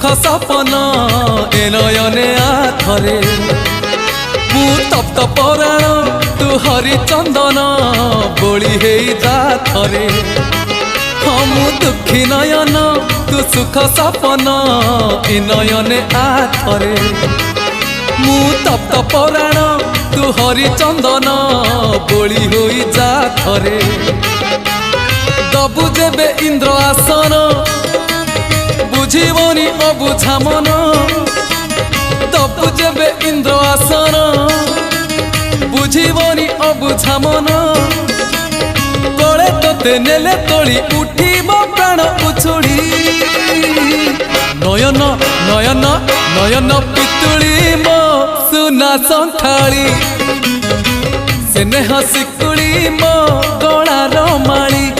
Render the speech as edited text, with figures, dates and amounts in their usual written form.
सुख सपन ए नयने आथरे मु तप्त पराण तू हरिचंदन बोली हे जाथरे हम दुखी नयन तू सुख सपन ए नयने आथरे मु तप्त पराण तू हरिचंदन बोली हो जाथरे दबु जेबे इंद्र आसन बुझीबनी अबुझा मन दबु जेबे इंद्र आसन बुझीबनी अबुझा मन कले तोते नेले तोली उठीब प्राण उछुड़ी नयन नयन नयन पितुड़ी मो सुना संखाली स्नेह शिकुड़ी मो गलार माली।